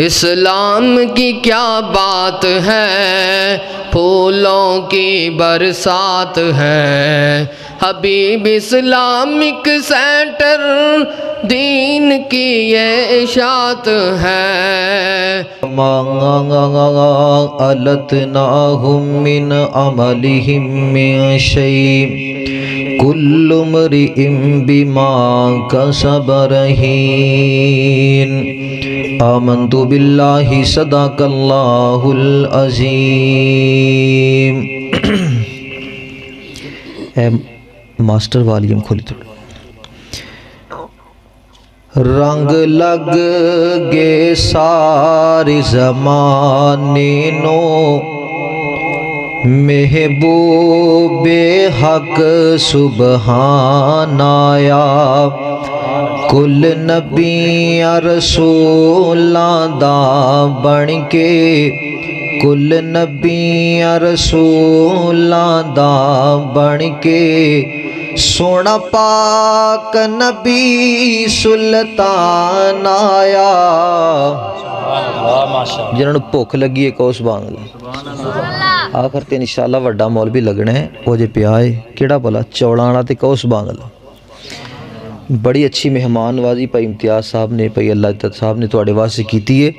اسلام کی کیا بات ہے، پھولوں کی برسات ہے، حبیب اسلامک سینٹر دین کی یہ اشاعت ہے۔ أَلَتْنَاهُمْ مِنْ عَمَلِهِمْ مِنْ شَيْءٍ كُلُّ امْرِئٍ بِمَا كَسَبَ رَهِينٌ۔ آمنت باللہ صدق اللہ العظیم۔ اے ماسٹر والیوم کھولی تو رنگ لگ گے سارے زمانے نو، محبوب حق سبحان آیا، کل نبی رسولاں دا بن کے، کل نبی رسولاں دا بن کے، سونا پاک نبی سلطان آیا۔ جنہوں نے بھوک لگی ہے کہو سبحان اللہ۔ آخر تے انشاءاللہ وڈا مولوی لگنا ہے، وہ جے پیائے کیڑا بلا چوڑانا تے کہو سبحان اللہ۔ بڑی اچھی مہمان نوازی پائی امتیاز صاحب نے، پائی اللہ تعالیٰ صاحب نے تو آڑے واسے کیتی ہے،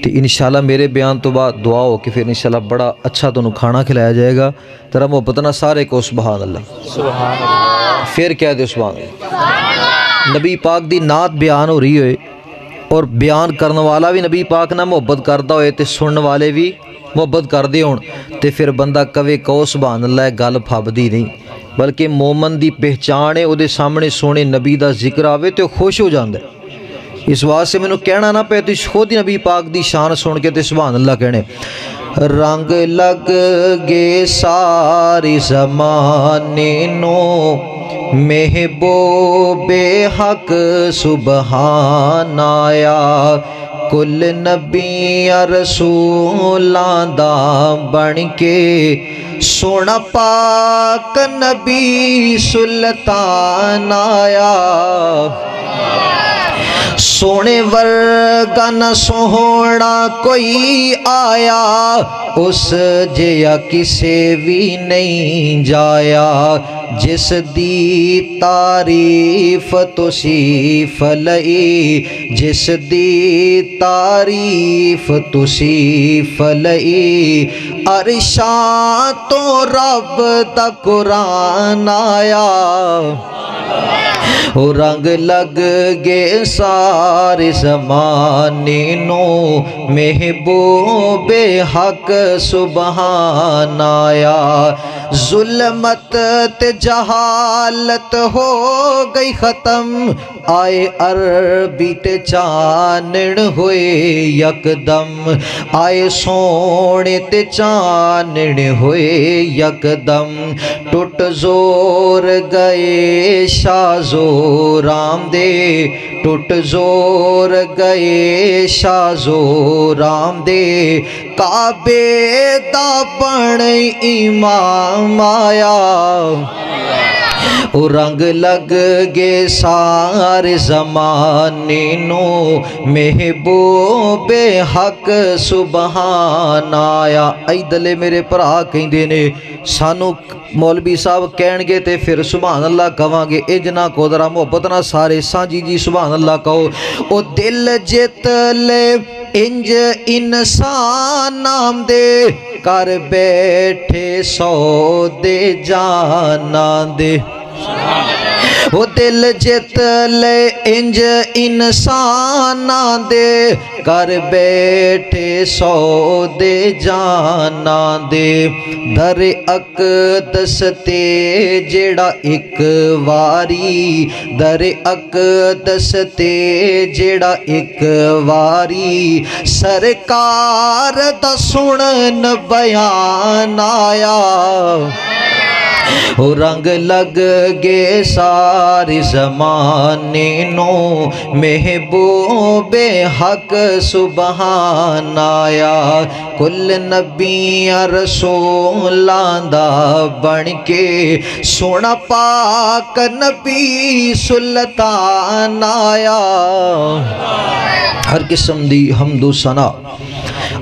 تو انشاءاللہ میرے بیان تو بعد دعا ہو کہ پھر انشاءاللہ بڑا اچھا تو کھانا کھلایا جائے گا۔ ترہ محبتنا سارے کو سبحان اللہ، پھر کہہ دے سبحان اللہ۔ نبی پاک دی نعت بیان ہو رہی ہوئے اور بیان کرنے والا بھی نبی پاک نہ محبت کردہ ہوئے تے سننے والے بھی محبت کر دے ہون، تے پھر بندہ کوے کو سبحان اللہ گل پھب دی نہیں، بلکہ مومن دی پہچان ہے او دے سامنے سونے نبی دا ذکر آوے تو خوش ہو جاندے۔ اس واسطے میں نے کہنا نہ پہ تو خود ہی نبی پاک دی شان سن کے تے سبحان اللہ کہنے۔ رنگ لگ گے ساری زمانے نو، محبوب حق سبحان آیا، کل نبی رسولاں دا بن کے، سونا پاک نبی سلطان آیا۔ سونے ورگا نہ سونا کوئی آیا، اس جیا کسے بھی نہیں جایا، جس دی تعریف توصیف لئی، جس دی تعریف توصیف لئی، عرشاں تو رب دا قرآن آیا۔ رنگ لگ گے سارے زمانے نو، محبوب حق سبحان آیا، ظلمت تے جہالت ہو گئی ختم، آئے عربی تے چانن ہوئے یکدم، آئے سونے تے چانن ہوئے یکدم، ٹوٹ زور گئے شاہ زورام دے، ٹوٹ زور گئے شاہ زورام دے، کعبے دا بن امام آیا۔ رنگ لگ گے سارے زمانے نو، محبوب حق سبحان آیا۔ اے دلے میرے پرا کہیں دینے سانو مولوی صاحب کہن گے تے پھر سبحان اللہ کہاں گے، اجنا کو درہ محبت نہ سارے سانجی جی سبحان اللہ کہو۔ او دل جت لے انج انسان نام دے، کر بیٹھے سودے جانا دے۔ وہ دل جت لے انج انسان دے، کر بیٹھے سودے جانا دے۔ در اقدس تے جڑا ایک واری، در اقدس تے جڑا ایک واری، سرکار دا سنن بیان آیا۔ رنگ لگ گے سارے زمانے نو، محبوب حق سبحان آیا، کل نبی رسولاں دا بن کے، سونا پاک نبی سلطان آیا۔ ہر قسم دی حمد و ثنا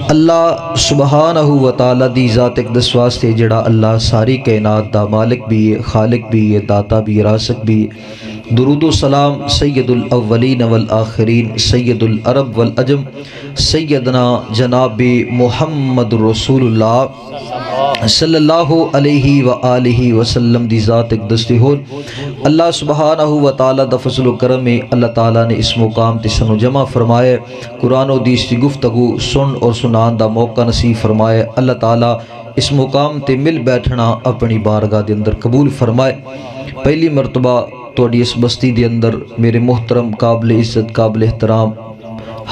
اللہ سبحانہ و تعالی دی ذات اقدس واسطے جڑا اللہ ساری کائنات دا مالک بھی ہے، خالق بھی ہے، داتا بھی ہے، رازق بھی ہے۔ درود و سلام سید الاولین والآخرین، سید العرب والعجم، سیدنا جناب محمد رسول اللہ صلی اللہ علیہ وآلہ وسلم دی ذات اقدس دی ہون۔ اللہ سبحانہ و تعالی دا فضل و کرم میں اللہ تعالیٰ نے اس مقام تے سنو جمع فرمائے، قرآن و حدیث دی گفتگو سن اور سنان دا موقع نصیب فرمائے۔ اللہ تعالیٰ اس مقام تے مل بیٹھنا اپنی بارگاہ دے اندر قبول فرمائے۔ پہلی مرتبہ توڑی اس بستی دے اندر میرے محترم قابل عزت قابل احترام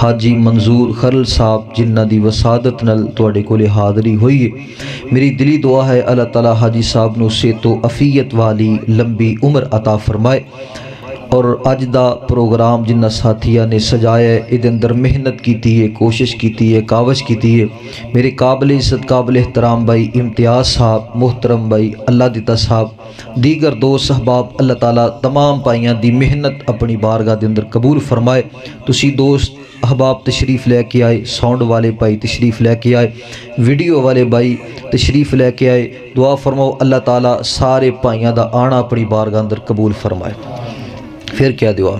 حاجی منظور خرل صاحب جنہ دی وسادت نل توڑے کو لے حاضری ہوئی ہے۔ میری دلی دعا ہے اللہ تعالیٰ حاجی صاحب نو صحت و عافیت والی لمبی عمر عطا فرمائے، اور اج دا پروگرام جنہ ساتھیاں نے سجایا ہے ادھر اندر محنت کیتی ہے، کوشش کیتی ہے، کاوش کیتی ہے۔ میرے قابل عزت قابل احترام بھائی امتیاز صاحب، محترم بھائی اللہ دیتا صاحب، دیگر دوست احباب، اللہ تعالیٰ تمام پائیاں دی محنت اپنی بارگاہ دے اندر قبول فرمائے۔ تسی دوست احباب تشریف لے کے آئے، ساؤنڈ والے بھائی تشریف لے کے آئے، ویڈیو والے بھائی تشریف لے کے آئے، دعا فرماؤ اللہ تعالیٰ سارے پائیاں دا آنا اپنی بارگاہ اندر قبول فرمائے۔ پھر کیا دعا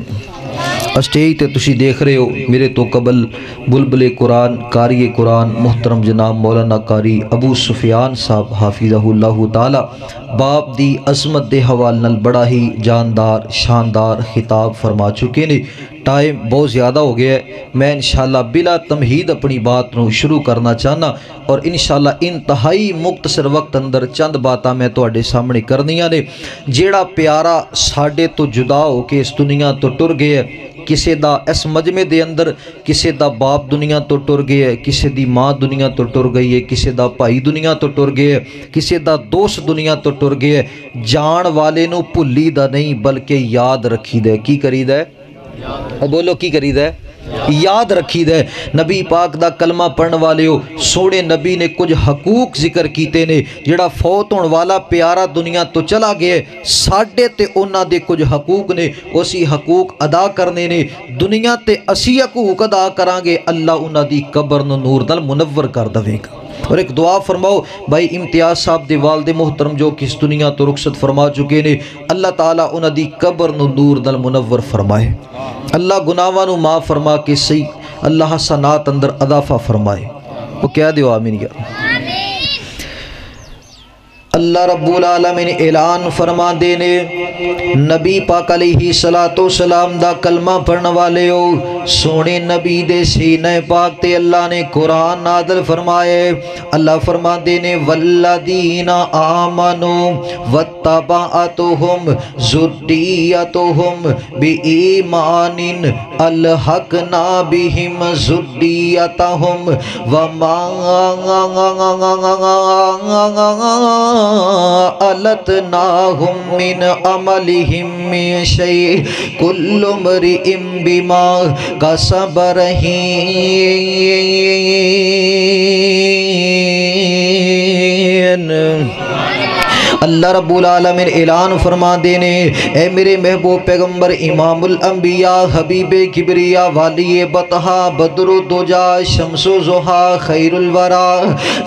اسٹیج تے تسی دیکھ رہے ہو میرے تو قبل بلبل قرآن قاری قرآن محترم جناب مولانا قاری ابو سفیان صاحب حافظہ اللہ تعالی باپ دی عظمت دے حوالے نال بڑا ہی جاندار شاندار خطاب فرما چکے نے۔ ٹائم بہت زیادہ ہو گیا ہے، میں انشاءاللہ بلا تمہید اپنی بات نو شروع کرنا چاہنا، اور انشاءاللہ انتہائی مختصر وقت اندر چند باتاں میں تواڈے سامنے کرنیاں نے۔ جیڑا پیارا ساڈے تو جدا ہو کے اس دنیا تو ٹر گیا ہے، کسے دا اس مجمع دے اندر کسے دا باپ دنیا تو ٹر گیا ہے، کسے دی ماں دنیا تو ٹر گئی ہے، کسے دا بھائی دنیا تو ٹر گیا ہے، کسے دا دوست دنیا تو ٹر گیا ہے۔ جان والے نو بھلی دا نہیں بلکہ یاد رکھی دے، کی کری دے؟ بولو کی کری دے؟ یاد رکھی دے۔ نبی پاک دا کلمہ پڑھن والے ہو، سوڑے نبی نے کچھ حقوق ذکر کیتے نے، جڑا فوت ہون والا پیارا دنیا تو چلا گئے، ساڑھے تے انہاں دے کچھ حقوق نے، اسی حقوق ادا کرنے نے، دنیا تے اسی حقوق ادا کرانگے، اللہ انہاں دی قبر نو نور نال منور کر دوے گا۔ اور ایک دعا فرماؤ بھائی امتیاز صاحب دے والد محترم جو کس دنیا تو رخصت فرما چکے نے، اللہ تعالیٰ انہاں دی قبر نو نور نال منور فرمائے، اللہ گناہاں نو معاف فرما کے صحیح اللہ حسنات اندر اضافہ فرمائے۔ وہ کیا دیو آمین یا اللہ رب العالمین اعلان فرما دینے، نبی پاک علیہ السلام دا کلمہ پڑھنے والے ہو، سونے نبی دے سینہ پاک تے اللہ نے قرآن نازل فرمائے۔ اللہ فرما دینے والذین آمنوا واتبعتهم ذریتهم بإیمان الحقنا بهم ذریتهم وما ألتناهم من عملهم من شيء كل امرئ بما كسب رهين۔ اللہ رب العالمین اعلان فرما دینے، اے میرے محبوب پیغمبر امام الانبیاء حبیب کبریا والی بطحا بدر الدجا شمس ضحا خیر الورا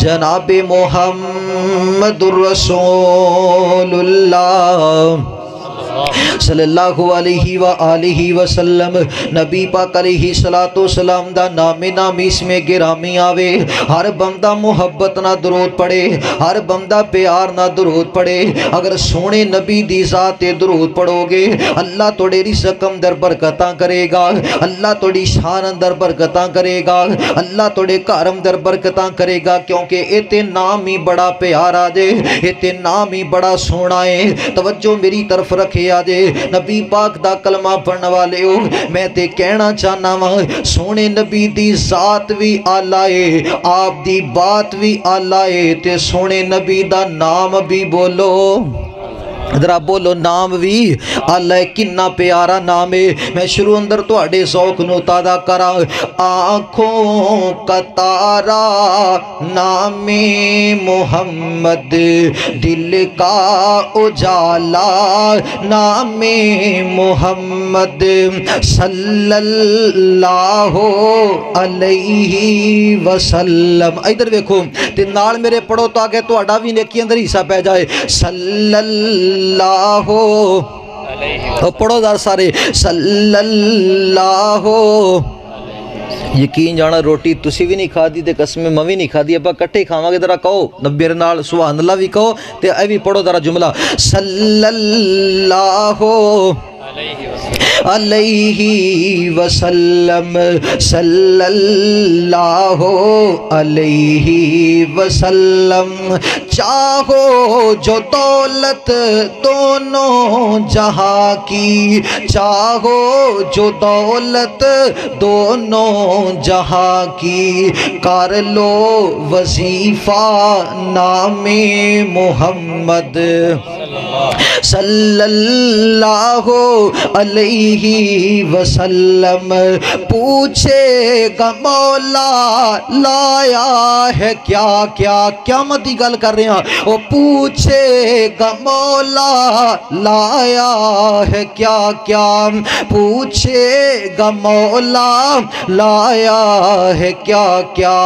جناب محمد الرسول اللہ صلی اللہ علیہ وآلہ وسلم، نبی پاک علیہ السلام دا نام نامی اس میں گرامی آوے، ہر بندہ محبت نہ درود پڑے، ہر بندہ پیار نہ درود پڑے۔ اگر سونے نبی دی ذات درود پڑھو گے، اللہ توڑے رزق اندر برکتاں کرے گا، اللہ توڑی شان اندر برکتاں کرے گا، اللہ توڑے گھر اندر برکتاں کرے گا، کیونکہ ایتے نام ہی بڑا پیارا دے، ایتے نام ہی بڑا سونا ہے۔ توجہ میری طرف رکھے آجے، نبی پاک دا کلمہ پڑھنے والے ہو، میں تے کہنا چاہنا ہوں سونے نبی دی ذات بھی آلہ ہے، آپ دی بات بھی آلہ ہے، تے سونے نبی دا نام بھی بولو۔ ذرا بولو نام بھی اللہ کنا پیارا نام ہے۔ میں شروع اندر تواڈے ذوق نو تازہ کراں۔ آنکھوں کا تارا نام محمد، دل کا اجالا نام محمد، صلی اللہ علیہ وسلم۔ ادھر دیکھو تے نال میرے پڑھو تاکہ تہاڈا بھی نیکی اندر حصہ پہ جائے۔ صلی اللہ پڑھو ذرا سارے، صلی اللہ۔ یقین جانا روٹی تسی بھی نہیں کھا دی تے قسم میں بھی نہیں کھا دی، ابا کٹھے کھاواں گے، ذرا کہو نبی نال سبحان اللہ بھی کہو تے اے بھی پڑھو ذرا جملہ، صلی اللہ علیہ وسلم، صلی اللہ علیہ وسلم۔ چاہو جو دولت دونوں جہاں کی، چاہو جو دولت دونوں جہاں کی، کر لو وظیفہ نام محمد، صلی اللہ علیہ وسلم۔ پوچھے گا مولا لایا ہے کیا کیا، قیامت دی گل کر رہے ہیں، وہ پوچھے گا مولا لایا ہے کیا کیا، پوچھے گا مولا لایا ہے کیا کیا،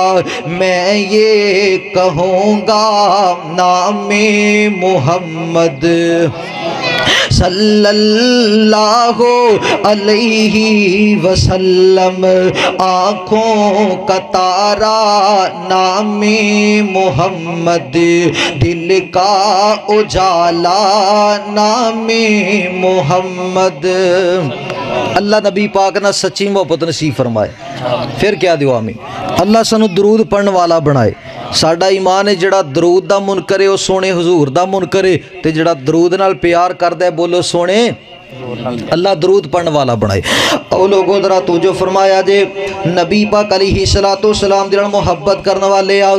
میں یہ کہوں گا نام محمد، صلی اللہ علیہ وسلم۔ آنکھوں کا تارا نام محمد، دل کا اجالا نام محمد۔ اللہ نبی پاک نہ سچی محبت نصیب فرمائے، پھر کیا دیو آمین۔ اللہ سانو درود پڑھن والا بنائے۔ ساڈا ایمان ہے جڑا درود دا منکر ہے وہ سونے حضور دا منکر ہے، تے جڑا درود نال پیار کردا ہے بولو سونے اللہ درود پڑھن والا بنائے۔ او لوگوں ذرا توجہ فرمایا جے، نبی پاک علیہ السلام دے نال محبت کرن والے آ،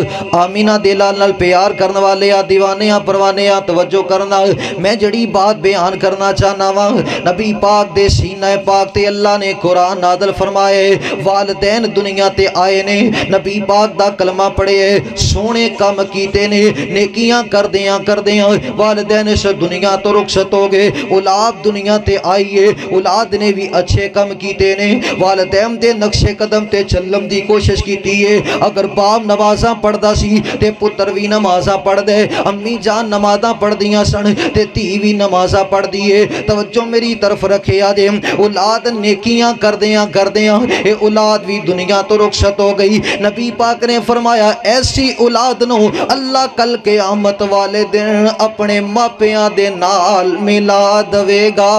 آمینہ دے نال پیار کرن والے آ، دیوانے آ پروانے آ، توجہ کرنا۔ میں جڑی بات بیان کرنا چاہنا وا، نبی پاک دے سینہ پاک تے اللہ نے قرآن نازل فرمائے، والدین دنیا تے آئے نے، نبی پاک دا کلمہ پڑھے، سونے کام کیتے نے، نیکیاں کردیاں والدین اس دنیا تو رخصت ہو گئے، اولاد دنیا تے آئیے، اولاد نے بھی اچھے کم کیتے نے، والدین دے نقش قدم تے چلن دی کوشش کیتی ہے۔ اگر باپ نمازاں پڑھدا سی تے پتر بھی نمازاں پڑھ دے، امی جان نمازاں پڑھ دیاں سن تے دھی بھی نمازاں پڑھ دیے۔ توجہ میری طرف رکھے آجے، اولاد نیکیاں کردیاں اے اولاد بھی دنیا تو رخصت ہو گئی۔ نبی پاک نے فرمایا ایسی اولاد نو اللہ کل قیامت والے دن اپنے ماپیاں دے نال ملا دے گا۔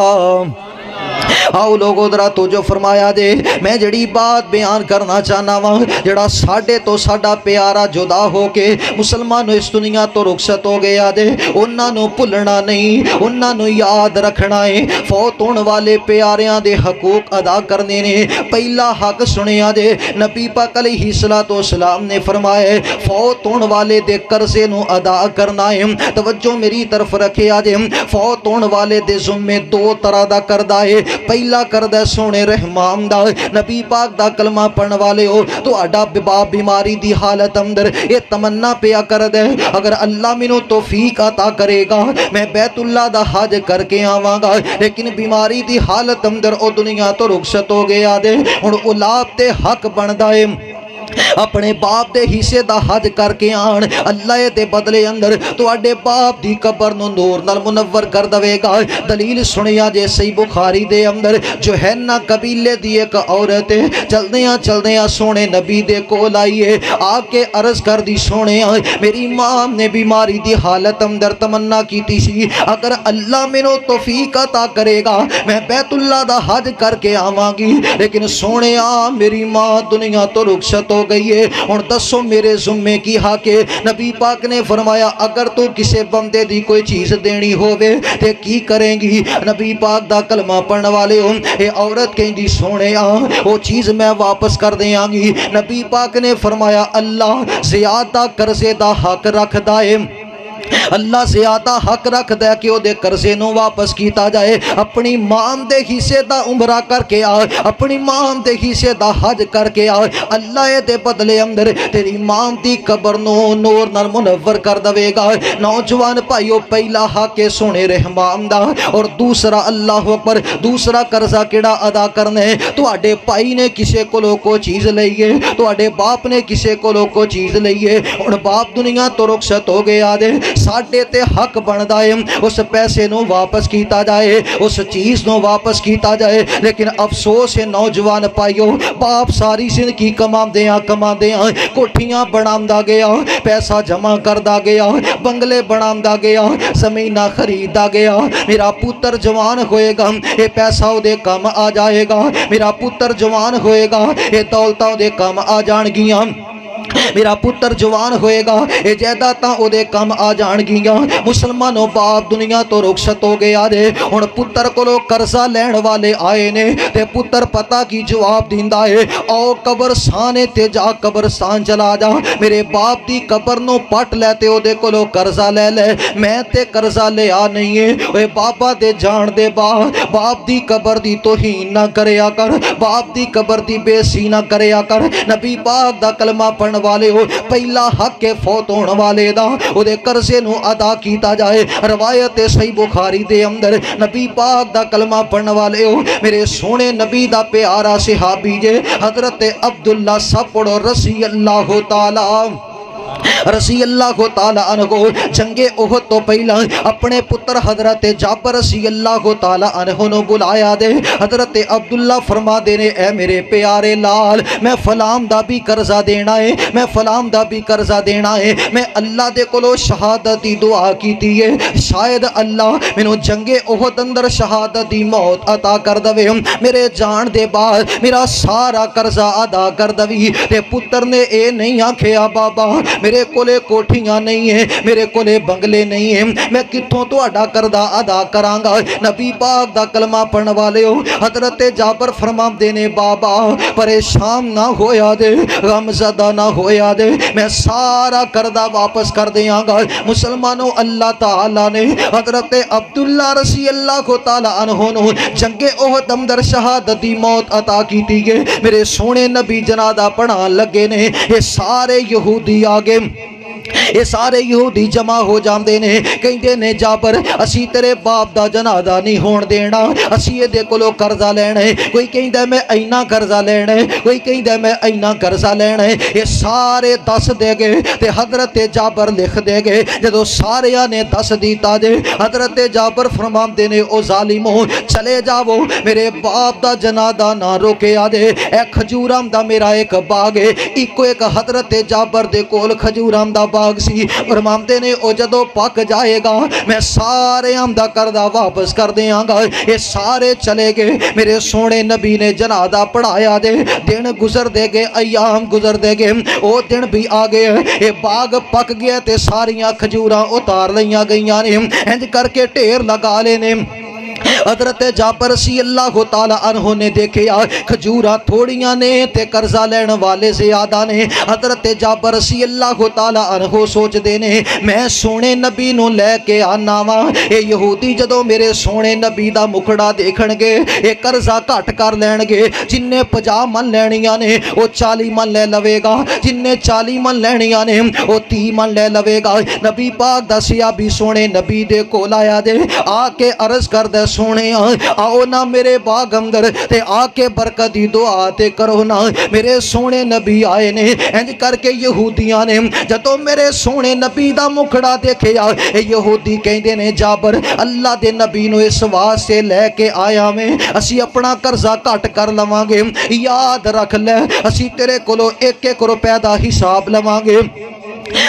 آؤ لوگوں ذرا توجہ فرمایا جے، میں جڑی بات بیان کرنا چاہنا وا، جڑا ساڈے تو ساڈا پیارا جدا ہو کے مسلمان اس دنیا تو رخصت ہو گیا جے، انہاں نو بھولنا نہیں، انہاں نو یاد رکھنا ہے۔ فوت ہون والے پیاریاں دے حقوق ادا کرنے نے۔ پہلا حق سنیا جے، نبی پاک علیہ السلام نے فرمایا فوت ہون والے دے قرضے نو ادا کرنا ہے۔ توجہ میری طرف رکھیا جے، فوت ہون والے دے ذمے دو طرح دا کردا ہے۔ پہلا کردہ سونے رحمان دا، نبی پاک دا کلمہ پڑھن والے ہو تو اڈا باپ بیماری دی حالت اندر یہ تمنا پیا کردہ اگر اللہ منو توفیق عطا کرے گا میں بیت اللہ دا حج کر کے آواں گا، لیکن بیماری دی حالت اندر او دنیا تو رخصت ہو گیا دے، اور اولاد تے حق بندا ہے اپنے باپ دے حصے دا حج کر کے آن، اللہ دے بدلے اندر تو اڈے باپ دی قبر نو نور نال منور کر دوے گا۔ دلیل سنیا جے صحیح بخاری دے اندر جو ہے نا قبیلے دی ایک عورت چلدیاں سونے نبی دے کول آئیے، آ کے عرض کر دی سونے میری ماں نے بیماری دی حالت اندر تمنا کیتی سی اگر اللہ منو توفیق عطا کرے گا میں بیت اللہ دا حج کر کے آواں گی، لیکن سونے میری ماں دنیا تو رخصت ہو گئی ہے، اور دسو میرے ذمے کی حق ہے۔ نبی پاک نے فرمایا اگر تو کسے بندے دی کوئی چیز دینی ہووے تے کی کریں گی؟ نبی پاک دا کلمہ پڑھنے والے ہوں اے عورت کہیں دی سونے وہ چیز میں واپس کر دیاں گی۔ نبی پاک نے فرمایا اللہ زیادہ قرضے دا حق رکھ دائے اللہ زیادہ حق رکھتا ہے کہ وہ دے قرضے نو واپس کیتا جائے. اپنی ماں دے حصے دا عمرہ کر کے آ, اپنی ماں دے حصے دا حج کر کے آ. اللہ دے بدلے اندر تیری ماں دی قبر نو نور نال منور کر دے گا. نوجوان بھائیو, پہلا حق ہے سونے رحمان دا, اور دوسرا اللہ اکبر, دوسرا قرضہ کیڑا ادا کرنا ہے. تواڈے بھائی نے کسے کولوں کو چیز لئیے, تواڈے باپ نے کسے کولوں کو چیز لئیے, ہن باپ دنیا تو رخصت ہو گیا دے, ساڈے تے حق بندا ہے اس پیسے نو واپس کیتا جائے, اس چیز نو واپس کیتا جائے. لیکن افسوس ہے نوجوان بھائیو, باپ ساری زندگی کماندیاں کوٹھیاں بناوندا گیا, پیسہ جمع کردا گیا, بنگلے بناوندا گیا, زمیناں خریددا گیا. میرا پتر جوان ہوئے گا, اے پیسہ او دے کم آ جائے گا. میرا پتر جوان ہوئے گا, اے دولتاں دے کم آ جان گیاں. میرا پتر جوان ہوئے گا, اے جائیداداں او دے کم آ جان گیاں. مسلمانوں, باپ دنیا تو رخصت ہو گیا دے. ہن پتر کولو قرضہ لین والے آئے نے تے پتر پتہ کی جواب دیندا ہے, او قبرستان تے جا, قبرستان چلا جا, میرے باپ دی قبر نو پٹ لے تے او دے کولو قرضہ لے لے, میں تے قرضہ لیا نہیں ہے. اے بابا دے جان دے باپ دی قبر دی توہین نہ کریا کر, باپ دی قبر دی بے سی نہ کریا کر. نبی پاک دا کلمہ پڑھن والے ہو, پہلا حق کے فوت ہون والے دا او دے قرضے نو ادا کیتا جائے. روایت صحیح بخاری دے اندر نبی پاک دا کلمہ پڑھن والے ہو, میرے سونے نبی دا پیارا صحابی جے حضرت عبداللہ سب پڑھو رضی اللہ تعالی عنہ جنگ احد تو پہلا اپنے پتر حضرت جابر رضی اللہ تعالی عنہ نو بلایا دے. حضرت عبداللہ فرما دے نے, اے میرے پیارے لال, میں فلام دا بھی قرضہ دینا ہے, میں فلام دا بھی قرضہ دینا ہے. میں اللہ دے کولو شہادت دی دعا کیتی ہے, شاید اللہ مینوں جنگ احد اندر شہادت دی موت عطا کر دے, میرے جان دے بعد میرا سارا قرضہ ادا کر دے. تے پتر نے اے نہیں آکھیا, بابا میرے کولے کوٹھیاں نہیں ہیں, میرے کولے بنگلے نہیں ہیں, میں کتھوں تہاڈا قرضہ ادا کراں گا. نبی پاک دا کلمہ پڑھن والے ہو, حضرت جابر فرماندے نے, بابا پریشان نہ ہویا دے, غم زدہ نہ ہویا دے, میں سارا قرضہ واپس کر دیاں گا. مسلمانوں, اللہ تعالیٰ نے حضرت عبداللہ رضی اللہ تعالیٰ عنہ نو جنگ احد اندر شہادت دی موت عطا کیتی ہے. میرے سونے نبی جنازہ پڑھان لگے نے, یہ سارے یہودی آگے, یہ سارے یہودی جمع ہو جاندے نے, کہندے نے جابر اسی تیرے باپ دا جنازہ نہیں ہون دینا, اسی یہ دے کولو قرضہ لینا ہے. کوئی کہندا میں اینا قرضہ لینا ہے, کوئی کہندا میں اینا قرضہ لینا ہے. یہ سارے دس دے گئے تے حضرت جابر لکھ دے گئے. جدو ساریاں نے دس دیتا دے, حضرت جابر فرماندے نے, او ظالمو چلے جاؤ, میرے باپ دا جنازہ نہ روکیا دے. اے کھجورام دا میرا ایک باغ ہے, ایک حضرت جابر دے کول کھجورام دا باغ سی, فرماندے نے, او جدو پک جائے گا میں سارے آمدہ قرضہ واپس کر دیاں گا. یہ سارے چلے گئے. میرے سونے نبی نے جنازہ پڑھایا دے, دن گزر دے گئے, ایام گزر دے گئے, او دن بھی آگئے. یہ باغ پک گیا تے ساریاں کھجوراں اتار لیاں گئیاں نے, انج کر کے ڈھیر لگا لینے. حضرت جابر رضی اللہ تعالی عنہ نے دیکھیا کھجوراں تھوڑیاں نے تے قرضہ لین والے زیادہ نے. حضرت جابر رضی اللہ تعالی عنہ سوچ دے نے, میں سونے نبی نو لے کے آنا وا. اے یہودی جدو میرے سونے نبی دا مکھڑا دیکھن گے, اے قرضہ گھٹ کر لین گے. جن نے 50 من لینیاں نے او 40 من لے لوے گا, جن نے 40 من لینیاں نے او 30 من لے لوے گا. نبی پاک دا صحابی سونے نبی دے کول آیا دے, آ کے عرض کر دے, سونے آؤ نا میرے باغ اندر تے آ کے برکت دی دعا تے کرو نا. میرے سونے نبی آئے نے, انج کر کے یہودیاں نے جدو میرے سونے نبی دا مکھڑا دیکھیا, یہودی کہندے نے, جابر اللہ دے نبی نو اس واسطے لے کے آیا میں, اسی اپنا قرضہ کٹ کر لواں گے. یاد رکھ لے, اسی تیرے کولو 1-1 روپے دا حساب لواں گے,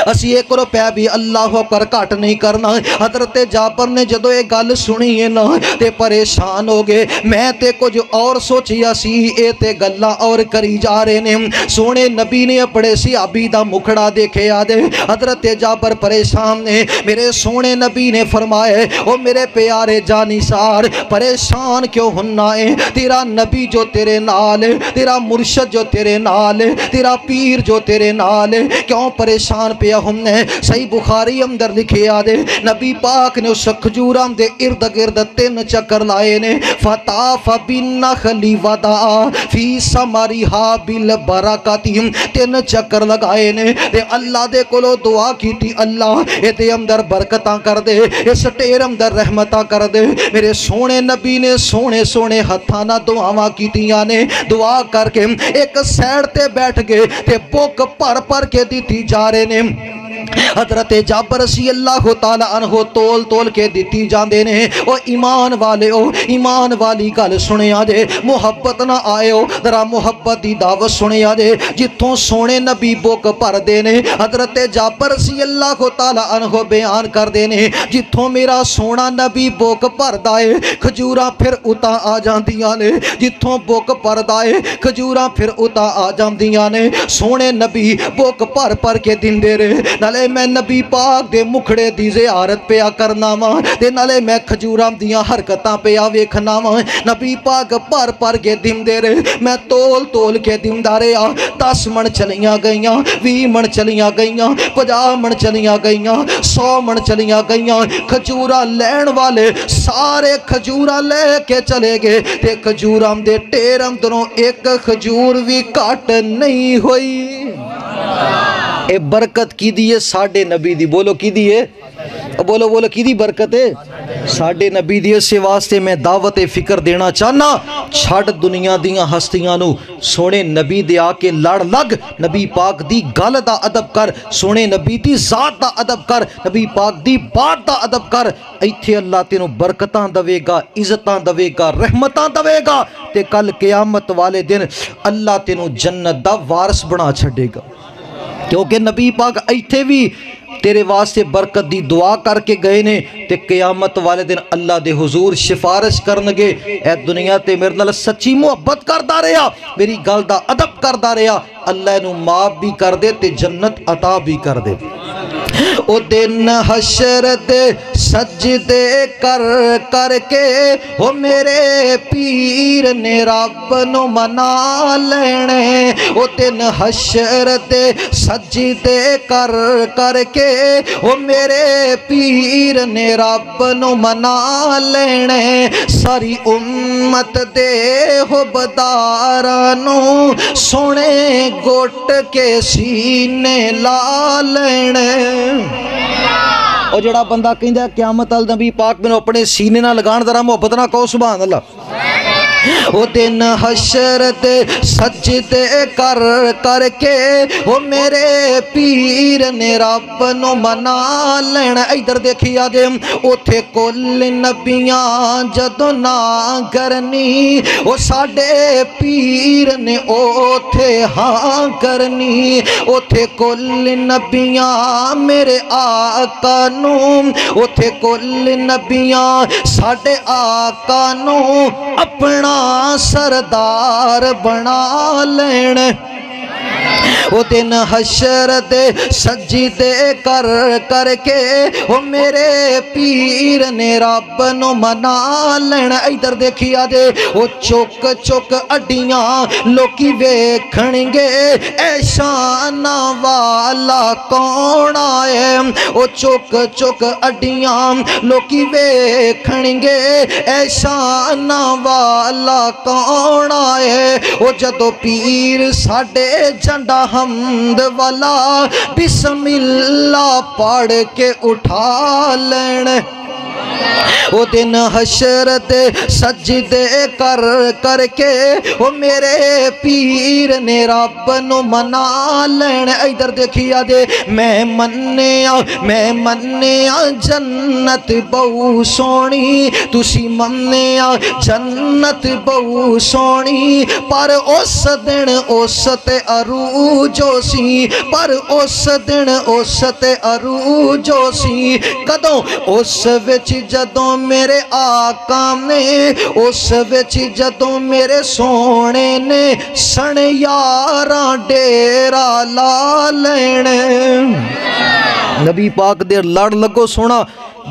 اسی 1 روپے بھی اللہ پر کٹ نہیں کرنا. حضرت جابر نے جدو یہ گل سنی ہے نا تے پریشان ہو گئے. میں تے کچھ اور سوچیا سی, اے تے گلاں اور کری جا رہے نے. سونے نبی نے اپنے صحابی دا مکھڑا دیکھے آدے. حضرت جابر پریشان نے. میرے سونے نبی نے فرمائے, او میرے پیارے جانی سار پریشان کیوں ہونا ہے, تیرا نبی جو تیرے نال ہے, تیرا مرشد جو تیرے نال ہے, تیرا پیر جو تیرے نال ہے, کیوں پریشان پیا ہمنے صحیح بخاری اندر لکھے آدے نبی پاک نے اس کھجورام دے ارد گرد 3 چکر لائے نے فطاف بالنخل ودا فی ثمرھا بالبرکات 3 چکر لگائے نے تے اللہ دے کولو دعا کیتی اللہ اے دے اندر برکتاں کر دے اس ٹیر اندر رحمتاں کر دے میرے سونے نبی نے سونے سونے ہتھاں نال دعاواں کیتیاں نے دعا کر کے ایک سیڈ تے بیٹھ گئے تے بک پر کے دیتی جا رہے نے حضرت جابر رضی اللہ تعالی عنہ تول تول کے دیتی جاندے نے او ایمان والے او ایمان والی گل سنیا جے محبت نہ آئے ہو ذرا محبت دی دعوت سنیا جے جتھوں سونے نبی بک پر دے نے حضرت جابر رضی اللہ تعالی عنہ بیان کر دے نے جتھوں میرا سونا نبی بک پر دائے کھجوراں پھر اتا آ جاندیاں نے جتھوں بک پر دائے کھجوراں پھر اتا آ جاندیاں نے سونے نبی بک پر کے دیندے رہے نالے میں نبی پاک دے مکھڑے دی زیارت پیا کرنا وا تے نالے میں کھجوراں دیاں حرکتاں پیا ویکھنا وا نبی پاک پر کے دیندے رہے میں تول تول کے دیندا رہیا 10 من چلیاں گئیاں 20 من چلیاں گئیاں 50 من چلیاں گئیاں 100 من چلیاں گئیاں کھجوراں لین والے سارے کھجوراں لے کے چلے گئے تے کھجوراں دے ٹیر اندروں ایک کھجور بھی کٹ نہیں ہوئی اے برکت کی دیئے ساڑھے نبی دی بولو کی دیئے بولو کی دی برکت ہے ساڑھے نبی دیئے سے واسطے میں دعوت فکر دینا چاہنا چھڑ دنیا دیاں ہستیاں نو سونے نبی دے آکے لڑ لگ نبی پاک دی گل دا ادب کر سونے نبی دی ذات دا ادب کر نبی پاک دی بات دا ادب کر ایتھے اللہ تینو برکتاں دوے گا عزتاں دوے گا رحمتاں دوے گا تے کل قیامت والے دن اللہ تینو جنت دا وارث بنا چھڑے گا کیونکہ نبی پاک ایتھے بھی تیرے واسطے برکت دی دعا کر کے گئے نے تے قیامت والے دن اللہ دے حضور سفارش کرنگے اے دنیا تے میرے نال سچی محبت کردہ رہیا میری گل دا ادب کردہ رہیا اللہ انہوں معاف بھی کر دے تے جنت عطا بھی کر دے او دن حشر دے سجدے کر کر کے او میرے پیر نے رب نو منا لینے او دن حشر دے سجدے کر کر کے او میرے پیر نے رب نو منا لینے ساری امت دے ہو بدارانو سونے گوٹ کے سینے لا لینے اور جڑا بندہ کہندہ ہے قیامت نبی پاک میں اپنے سینے نہ لگان ذرا محبت نہ کہو سبحان اللہ او دن حشر دے سجدے کر کر کے او میرے پیر نے رب نو منا لینا ادھر دیکھیا جے اوتھے کل نبیاں جدو نہ کرنی او ساڈے پیر نے اوتھے ہاں کرنی اوتھے کل نبیاں میرے آقا نو اوتھے کل نبیاں ساڈے آقا نو اپنا سردار بنا لینے او دن حشر دے سجدے کر کر کے او میرے پیر نے رب نو منا لینا ادھر دیکھیا دے او چوک چوک اڈیاں لوکی ویکھنگے اے شان والا کون آئے او چوک چوک اڈیاں لوکی ویکھنگے اے شان والا کون آئے او جدو پیر ساڈے جنڈا حمد والا بسم اللہ پڑھ کے اٹھا لینے او دن حشر دے سجدے کر کر کے او میرے پیر نے رب نو منا لینے ادھر دیکھیا دے میں منیا جنت بہو سونی تسی منیا جنت بہو سونی پر اس دن اس تے عروجو سی پر اس دن اس تے عروجو سی کدوں اس وچ جدوں میرے آقا نے اس وچ جدوں میرے سونے نے سن یاراں ڈیرا لا لینے نبی پاک دے لڑ لگو سونا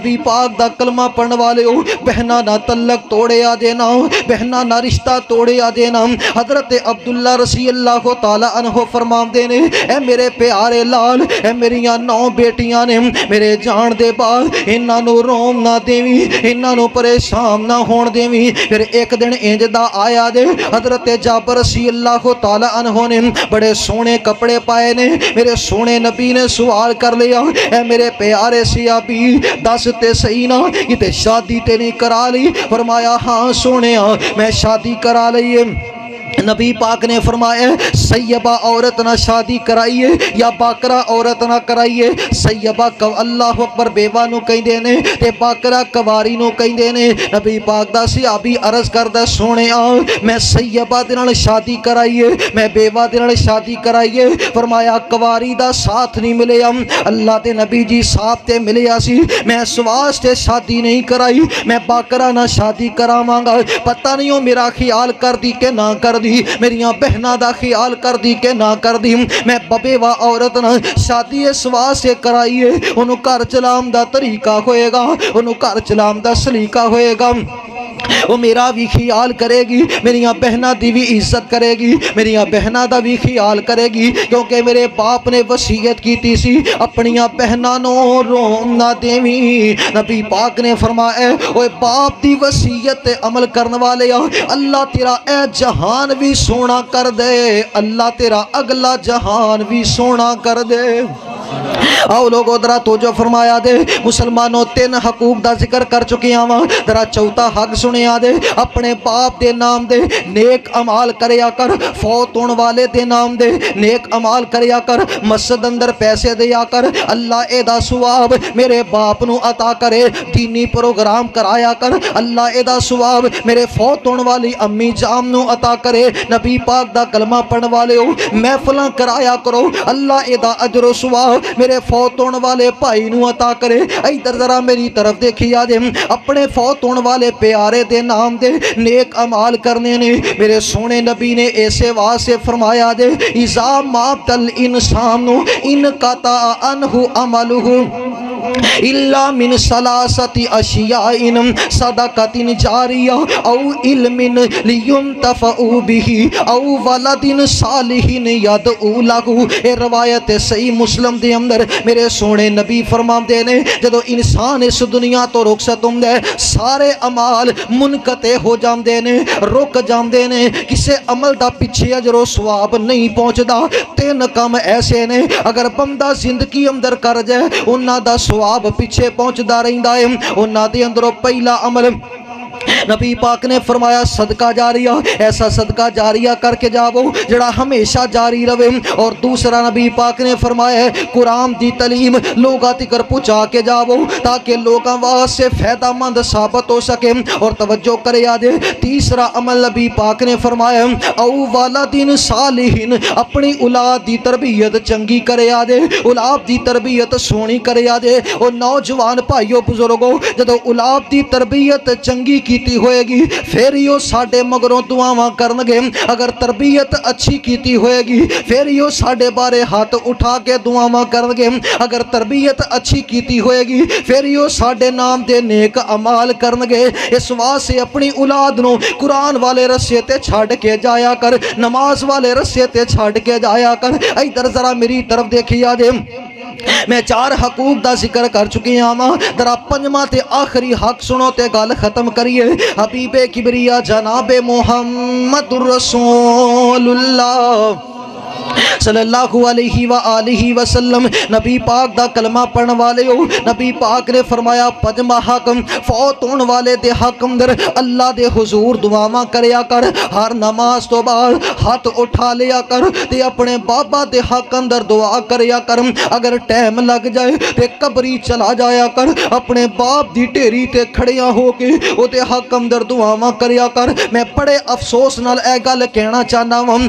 نبی پاک دا کلمہ پڑھن والے ہو بہنا نہ تلک توڑے آ دینا بہنا نہ رشتہ توڑے آ دینا حضرت عبداللہ رضی اللہ تعالی عنہ فرمام دینے اے میرے پیارے لال اے میریاں 9 بیٹیاں نے میرے جان دے بعد انہاں نو روم نہ دیویں انہاں نو پریشان نہ ہون دیویں پھر ایک دن انج دا آیا دے حضرت جابر رضی اللہ تعالی عنہ نے بڑے سونے کپڑے پائے نے میرے سونے نبی نے سوال کر لیا اے میرے پیارے صحابی دس تے صحیح نا کتے شادی تے نہیں کرا لی فرمایا ہاں سونے میں شادی کرا لئیے نبی پاک نے فرمایا سیبہ عورت نہ شادی کرائیے یا باکرہ عورت نہ کرائیے سیبہ اللہ اکبر بیوہ نو کہیں دینے تے باکرہ کواری نو کہیں دینے نبی پاک دا صحابی عرض کردہ سونے میں سیبہ دنال شادی کرائیے میں بیوہ دنال شادی کرائیے فرمایا کواری دا ساتھ نہیں ملے اللہ تے نبی جی ساتھ تے ملے آسی میں سواس تے شادی نہیں کرائی میں باکرہ نہ شادی کرا مانگا پتہ نہیں ہو میرا خیال کر دی کہ نہ کر دی میریاں بہنہ دا خیال کر دی کہ نہ کر دی میں بیوہ عورت نہ شادی سوا سے کرائیے انہوں گھر چلام دا طریقہ ہوئے گا انہوں گھر چلام دا سلیقہ ہوئے گا وہ میرا بھی خیال کرے گی میریاں بہنہ دی بھی عزت کرے گی میریاں بہنہ دا بھی خیال کرے گی کیونکہ میرے باپ نے وصیت کی تھی سی اپنیاں بہنہ نو روم نہ دیویں نبی پاک نے فرمایا اوے باپ دی وصیت عمل کرنے والے اللہ تیرا اے جہان بھی سونا کر دے اللہ تیرا اگلا جہان بھی سونا کر دے آؤ لوگوں درہ تو جو فرمایا دے مسلمانوں 3 حقوق دا ذکر کر چکے آواں درہ چوتھا حق سنے آ دے اپنے باپ دے نام دے نیک عمال کریا کر فوت ہون والے دے نام دے نیک عمال کریا کر مسجد اندر پیسے دیا کر اللہ اے دا ثواب میرے باپ نو عطا کرے دینی پروگرام کرایا کر اللہ اے دا ثواب میرے فوت ہون والی امی جام نو عطا کرے نبی پاک دا کلمہ پڑھن والے ہو محفلاں کرایا کرو اللہ اے دا اجر و ثواب میرے فوت ہونے والے بھائی نو عطا کرے ادھر ذرا میری طرف دیکھیا دے اپنے فوت ہونے والے پیارے دے نام دے نیک عمال کرنے نے میرے سونے نبی نے ایسے واسے فرمایا دے اذا مات الانسان انقطع عنہ عملہ الا من ثلاثت اشیاء صدقۃ جاریہ او علم لینتفع به او ولد صالح یدعو لہ اے روایت صحیح مسلم دے اندر میرے سونے نبی فرمان دینے جدو انسان اس دنیا تو رخصت ہوں دے سارے عمال منقطع ہو جام دینے رک جام دینے کسے عمل دا پیچھے اجر و ثواب نہیں پہنچ دا 3 کام ایسے نے اگر بندہ زندگی اندر کر جائے انہاں دا ثواب پیچھے پہنچ دا رہندہ ہے انہاں دے اندروں پہلا عمل نبی پاک نے فرمایا صدقہ جاریہ ایسا صدقہ جاریہ کر کے جاؤ جڑا ہمیشہ جاری رہے اور دوسرا نبی پاک نے فرمایا قرآن دی تعلیم لوگاں تکر پہنچا کے جاؤ تاکہ لوگاں واسطے فائدہ مند ثابت ہو سکے اور توجہ کرے آدھے تیسرا عمل نبی پاک نے فرمایا او والد صالح اپنی اولاد دی تربیت چنگی کرے آدھے اولاد دی تربیت سونی کرے آدھے اور نوجوان بھائیو بزرگو جدو اولاد دی تربیت چنگی کیتی ہوئے گی پھر یو ساڑھے مگروں دعاواں کرنگے اگر تربیت اچھی کیتی ہوئے گی پھر یو ساڑھے بارے ہاتھ اٹھا کے دعاواں کرنگے اگر تربیت اچھی کیتی ہوئے گی پھر یو ساڑھے نام دے نیک عمال کرنگے اس واسے اپنی اولاد نو قرآن والے رسے تے چھاڑ کے جایا کر نماز والے رسے تے چھاڑ کے جایا کر ادھر ذرا میری طرف دیکھیا دے میں 4 حقوق دا ذکر کر چکی ہاں درہ 5واں تے آخری حق سنو تے گل ختم کریے حبیب کبریا جناب محمد الرسول اللہ صلی اللہ علیہ وآلہ وسلم نبی پاک دا کلمہ پڑھن والے ہو نبی پاک نے فرمایا 5واں حق فوت ہون والے دے حق اندر اللہ دے حضور دعاواں کریا کر ہر نماز تو بعد ہاتھ اٹھا لیا کر تے اپنے بابا دے حق اندر دعا کریا کر اگر ٹائم لگ جائے تے قبری چلا جایا کر اپنے باپ دی ٹیری تے کھڑیاں ہو کے او دے حق اندر دعاواں کریا کر میں بڑے افسوس نال اے گل کہنا چاہنا ہوں